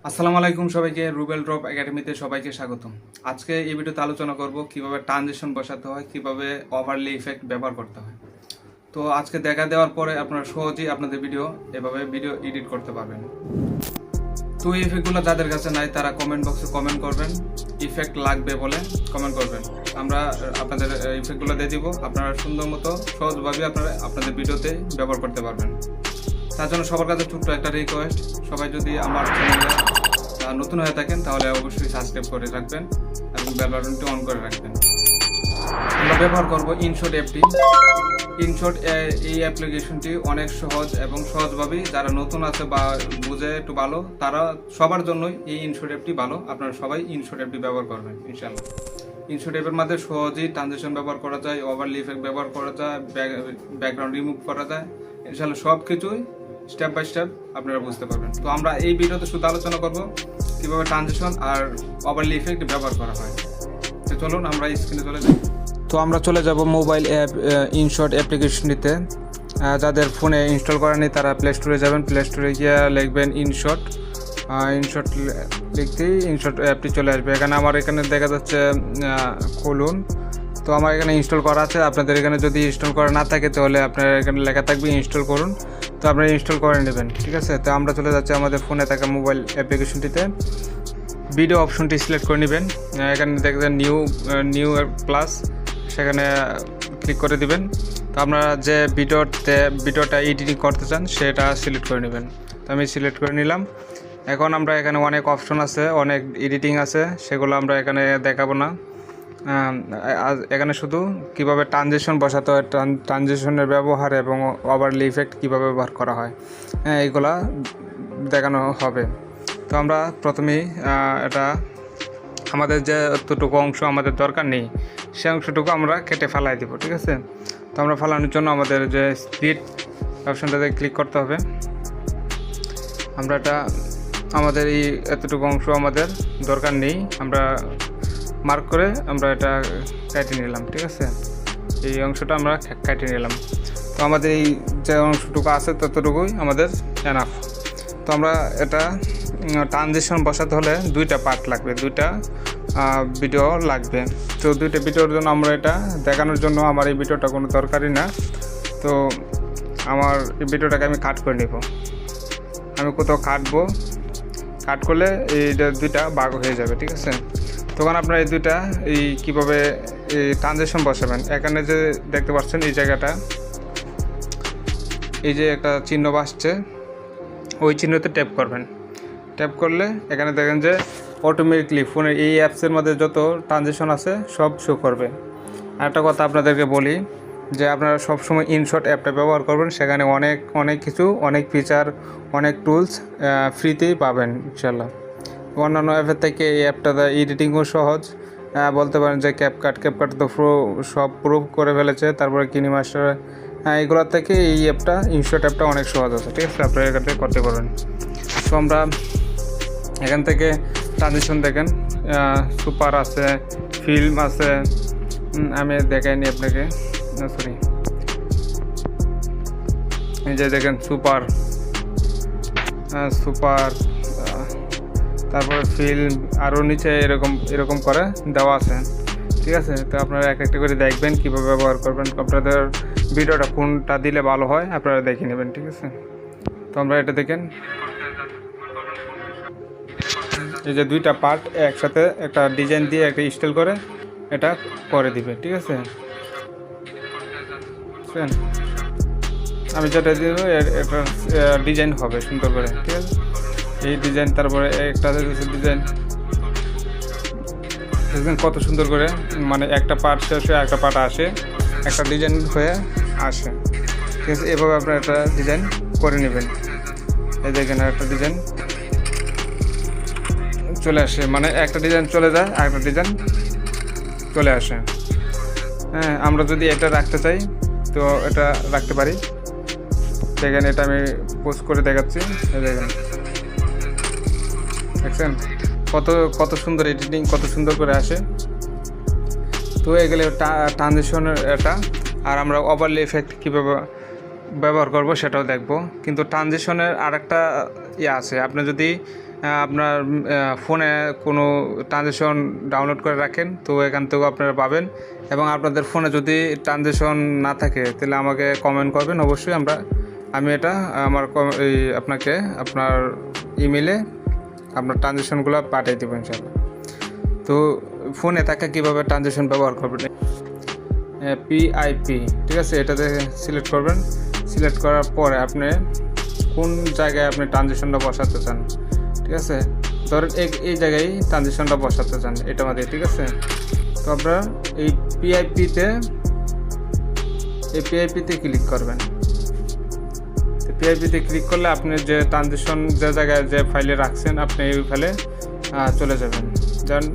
আসসালামু আলাইকুম সবাইকে রুবেল ড্রপ একাডেমিতে সবাইকে স্বাগতম। আজকে এই ভিডিওতে আলোচনা করব কিভাবে ট্রানজিশন বসাতে হয়, কিভাবে ওভারলে ইফেক্ট ব্যবহার করতে হয়। তো আজকে দেখা দেওয়ার পরে আপনারা সহজেই আপনাদের ভিডিও এডিট করতে পারবেন। তো এই ইফেক্টগুলো যাদের কাছে নাই তারা কমেন্ট বক্সে কমেন্ট করবেন, ইফেক্ট লাগবে বলে কমেন্ট করবেন। আমরা আপনাদের ইফেক্টগুলো দিয়ে দিব, আপনারা সুন্দর মতো সহজভাবে আপনারা আপনাদের ভিডিওতে ব্যবহার করতে পারবেন। তার জন্য সবার কাছে ছোট্ট একটা রিকোয়েস্ট, সবাই যদি আমার চ্যানেলে নতুন হয়ে থাকেন তাহলে অবশ্যই সাবস্ক্রাইব করে রাখবেন এবং বেল বাটনটি অন করে রাখবেন। আমরা ব্যবহার করব ইনশট অ্যাপটি। ইনশট এই অ্যাপ্লিকেশনটি অনেক সহজ এবং সহজভাবেই যারা নতুন আছে বা বুঝে একটু ভালো তারা সবার জন্যই এই ইনশট অ্যাপটি ভালো। আপনারা সবাই ইনশট অ্যাপটি ব্যবহার করবেন ইনশাআল্লাহ। ইনশট অ্যাপের মধ্যে সহজেই ট্রানজিশন ব্যবহার করা যায়, ওভারলে ইফেক্ট ব্যবহার করা যায়, ব্যাকগ্রাউন্ড রিমুভ করা যায়, ইনশাআল্লাহ সব কিছুই স্টেপ বাই স্টেপ আপনারা বুঝতে পারবেন। তো আমরা এই ভিডিওতে শুধু আলোচনা করব কিভাবে ট্রানজিশন আর ওভারলে ইফেক্ট ব্যবহার করা হয়। তো চলুন আমরা স্ক্রিনে চলে যাই। তো আমরা চলে যাব মোবাইল অ্যাপ ইনশট অ্যাপ্লিকেশনটিতে। যাদের ফোনে ইনস্টল করা নেই তারা প্লে স্টোরে যাবেন, প্লে স্টোরে গিয়ে লিখবেন ইনশট। ইনশট লিখতেই ইনশট অ্যাপটি চলে আসবে। আমার এখানে দেখা যাচ্ছে খুলুন। তো আমার এখানে ইনস্টল করা আছে, আপনাদের এখানে যদি ইনস্টল করা না থাকে তাহলে আপনার এখানে লেখা থাকবে ইনস্টল করুন, তো আপনারা ইনস্টল করে নেবেন, ঠিক আছে। তো আমরা চলে যাচ্ছি আমাদের ফোনে থাকা মোবাইল অ্যাপ্লিকেশনটিতে। ভিডিও অপশনটি সিলেক্ট করে নেবেন, এখানে দেখবেন নিউ প্লাস, সেখানে ক্লিক করে দিবেন। তো আপনারা যে ভিডিওটা এডিটিং করতে চান সেটা সিলেক্ট করে নেবেন। তো আমি সিলেক্ট করে নিলাম। এখন আমরা এখানে অনেক অপশন আছে, অনেক এডিটিং আছে, সেগুলো আমরা এখানে দেখাবো না। এখানে শুধু কিভাবে ট্রানজিশন বসাতে হয়, ট্রানজিশনের ব্যবহার এবং ওভারলে ইফেক্ট কীভাবে ব্যবহার করা হয়, এইগুলা দেখানো হবে। তো আমরা প্রথমেই এটা আমাদের যে এতটুকু অংশ আমাদের দরকার নেই সেই অংশটুকু আমরা কেটে ফেলাই দেব, ঠিক আছে। তো আমরা ফেলানোর জন্য আমাদের যে স্প্লিট অপশনটাতে ক্লিক করতে হবে। আমরা এটা আমাদের এই এতটুকু অংশ আমাদের দরকার নেই, আমরা মার্ক করে আমরা এটা কেটে নিলাম, ঠিক আছে। এই অংশটা আমরা কেটে নিলাম। তো আমাদের এই যে অংশটুকু আছে ততটুকুই আমাদের এনাফ। তো আমরা এটা ট্রানজিশন বসাতে হলে দুইটা পার্ট লাগবে, দুইটা ভিডিও লাগবে। তো দুইটা ভিডিওর জন্য আমরা এটা দেখানোর জন্য আমার এই ভিডিওটা কোনো দরকারই না। তো আমার এই ভিডিওটাকে আমি কাট করে নিব। আমি কোথাও কাট করলে এইটা দুইটা ভাগ হয়ে যাবে, ঠিক আছে। তখন আপনারা এই দুইটা কীভাবে এই ট্রানজিশন বসাবেন, এখানে যে দেখতে পাচ্ছেন এই জায়গাটা, এই যে একটা চিহ্ন আসছে, ওই চিহ্নতে ট্যাপ করবেন। ট্যাপ করলে এখানে দেখেন যে অটোমেটিকলি ফোনের এই অ্যাপসের মধ্যে যত ট্রানজিশন আছে সব শো করবে। আরেকটা কথা আপনাদেরকে বলি যে আপনারা সবসময় ইনশট অ্যাপটা ব্যবহার করবেন, সেখানে অনেক কিছু, অনেক ফিচার, অনেক টুলস ফ্রিতেই পাবেন ইনশাল্লাহ। অন্যান্য অ্যাপের থেকে এই অ্যাপটা এডিটিংও সহজ, বলতে পারেন যে ক্যাপকাট তো সব প্রুভ করে ফেলেছে, তারপরে কিনিমাস্টার, এইগুলোর থেকে এই অ্যাপটা ইনশট অ্যাপটা অনেক সহজ আছে, ঠিক আছে। আপনারা এখান থেকে করতে পারবেন। তো আমরা এখান থেকে ট্রানজিশন দেখেন, সুপার আছে, ফিল্ম আছে, আমি দেখাইনি আপনাকে, সরি, এই যে দেখেন সুপার, তারপরে ফিল্ম, আরও নিচে এরকম করে দেওয়া আছে, ঠিক আছে। তো আপনারা এক একটা করে দেখবেন কীভাবে ব্যবহার করবেন, আপনাদের ভিডিওটা কোনটা দিলে ভালো হয় আপনারা দেখে নেবেন, ঠিক আছে। তো আমরা এটা দেখেন, এই যে দুইটা পার্ট একসাথে একটা ডিজাইন দিয়ে একটা স্টাইল করে এটা করে দিবে, ঠিক আছে। আমি যেটা দিব একটা ডিজাইন হবে সুন্দর করে, ঠিক আছে। এই ডিজাইন, তারপরে একটা ডিজাইন কত সুন্দর করে, মানে একটা পার্ট শেষ হয়ে একটা পার্ট আসে, একটা ডিজাইন হয়ে আসে, ঠিক আছে। এভাবে আপনারা একটা ডিজাইন করে নেবেন। এই দেখেন একটা ডিজাইন চলে আসে, মানে একটা ডিজাইন চলে যায় আর একটা ডিজাইন চলে আসে। হ্যাঁ, আমরা যদি এটা রাখতে চাই তো এটা রাখতে পারি। দেখেন এটা আমি পোস্ট করে দেখাচ্ছি, দেখেন দেখছেন কত সুন্দর এডিটিং, কত সুন্দর করে আসে। তো এগুলো ট্রানজিশনের এটা, আর আমরা ওভারলে ইফেক্ট কীভাবে ব্যবহার করব সেটাও দেখব। কিন্তু ট্রানজিশনের আরেকটা আছে, আপনি যদি আপনার ফোনে কোনো ট্রানজেকশন ডাউনলোড করে রাখেন, তো এখান থেকেও আপনারা পাবেন। এবং আপনাদের ফোনে যদি ট্রানজেকশন না থাকে তাহলে আমাকে কমেন্ট করবেন, অবশ্যই আমি এটা আমার আপনাকে আপনার ইমেলে আপনার ট্রানজেকশনগুলো পাঠিয়ে দেবো ইনশাআল্লাহ। তো ফোনে থাকা কীভাবে ট্রানজেকশন ব্যবহার করবেন, পিআইপি, ঠিক আছে, এটাতে সিলেক্ট করবেন। সিলেক্ট করার পরে আপনি কোন জায়গায় আপনি ট্রানজেকশনটা বসাতে চান, ঠিক আছে, ধরেন এই জায়গায় ট্রানজেকশনটা বসাতে চান এটা আমাদের, ঠিক আছে। তো আপনারা এই পিআইপিতে ক্লিক করবেন। পিআইপিতে ক্লিক করলে আপনি যে ট্রানজেকশন যে জায়গায় যে ফাইলে রাখছেন আপনি এই ফাইলে চলে যাবেন। যেমন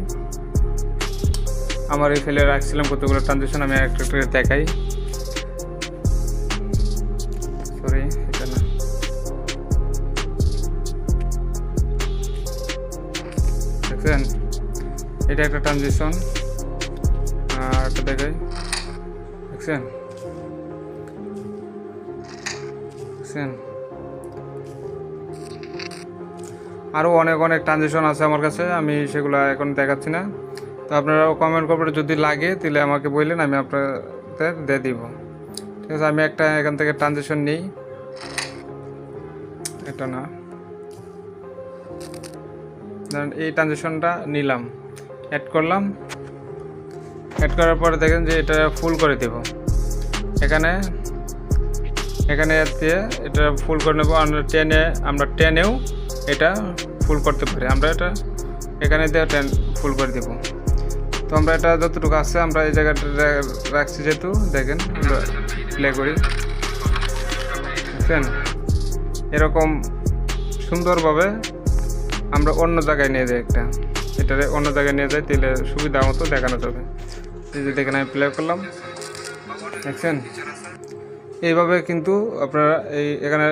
আমার এই ফাইলে রাখছিলাম কতগুলো ট্রানজেকশন, আমি একটা করে দেখাই। সরি, এটা না, দেখছেন এটা একটা ট্রানজেকশন, আর একটা দেখাই, দেখছেন আরও অনেক ট্রানজেকশন আছে আমার কাছে, আমি সেগুলো এখন দেখাচ্ছি না। তো আপনারা কমেন্ট করবেন, যদি লাগে তাহলে আমাকে বললেন, আমি আপনাদের দিয়ে দিব, ঠিক আছে। আমি একটা এখান থেকে ট্রানজেকশন নিই, এটা না, এই ট্রানজেকশনটা নিলাম, অ্যাড করলাম। অ্যাড করার পরে দেখেন যে এটা ফুল করে দেব, এখানে এটা ফুল করে নেব। আমরা টেনেও এটা ফুল করতে পারি, আমরা এটা এখানে দিয়ে ফুল করে দেব। তো আমরা এটা যতটুকু আছে আমরা এই জায়গাটা রাখছি, যেহেতু দেখেন আমরা প্লে করি, বুঝছেন, এরকম সুন্দরভাবে আমরা অন্য জায়গায় নিয়ে যাই, এটারে অন্য জায়গায় নিয়ে যাই, তাহলে সুবিধা মতো দেখানো যাবে। এই যে দেখেন আমি প্লে করলাম, দেখছেন, এইভাবে কিন্তু আপনারা এখানে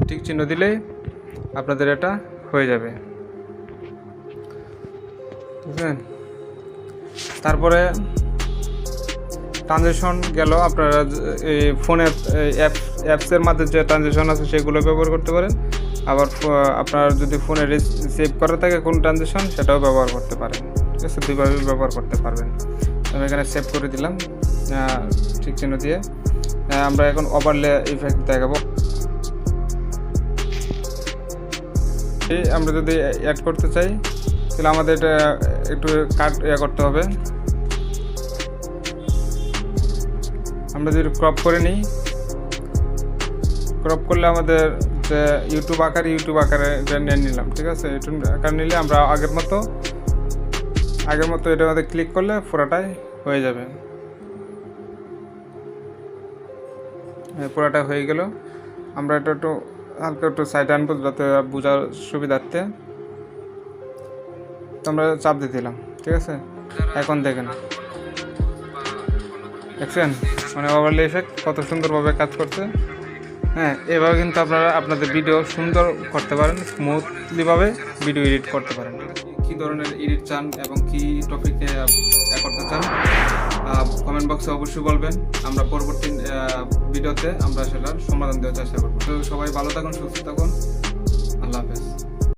টিক চিহ্ন দিলেই আপনাদের এটা হয়ে যাবে, বুঝলেন। তারপরে ট্রানজেকশন গেল, আপনারা এই ফোনে অ্যাপসের মাধ্যমে যে ট্রানজেকশন আছে সেগুলো ব্যবহার করতে পারেন। আবার আপনার যদি ফোনে সেভ করা থাকে কোন ট্রানজেকশন, সেটাও ব্যবহার করতে পারেন, ঠিক আছে, দুইভাবে ব্যবহার করতে পারবেন। আমি এখানে সেভ করে দিলাম ঠিক চিহ্ন দিয়ে। আমরা এখন ওভারলে ইফেক্ট দেখাবো। আমরা যদি অ্যাড করতে চাই তাহলে আমাদের এটা একটু করতে হবে। আমরা যদি ক্রপ করে নিই, ক্রপ করলে আমাদের যে ইউটিউব আকারে এটা নিয়ে নিলাম, ঠিক আছে। ইউটিউব আকার নিলে আমরা আগের মতো এটার মধ্যে ক্লিক করলে পুরোটাই হয়ে যাবে। পুরোটা হয়ে গেল। আমরা এটা একটু হালকা একটু সাইড আনবো যাতে বোঝার সুবিধার্থে। তো আমরা চাপ দিয়ে দিলাম, ঠিক আছে। এখন দেখেন, দেখছেন মানে ওভারলে ইফেক্ট কত সুন্দরভাবে কাজ করছে। হ্যাঁ, এভাবে কিন্তু আপনারা আপনাদের ভিডিও সুন্দর করতে পারেন, স্মুথলিভাবে ভিডিও এডিট করতে পারেন। কী ধরনের এডিট চান এবং কী টপিকে করতে চান কমেন্ট বক্সে অবশ্যই বলবেন। আমরা পরবর্তী ভিডিওতে আমরা সেটার সমাধান দেওয়ার চেষ্টা করব। তো সবাই ভালো থাকুন, সুস্থ থাকুন, আল্লাহ হাফেজ।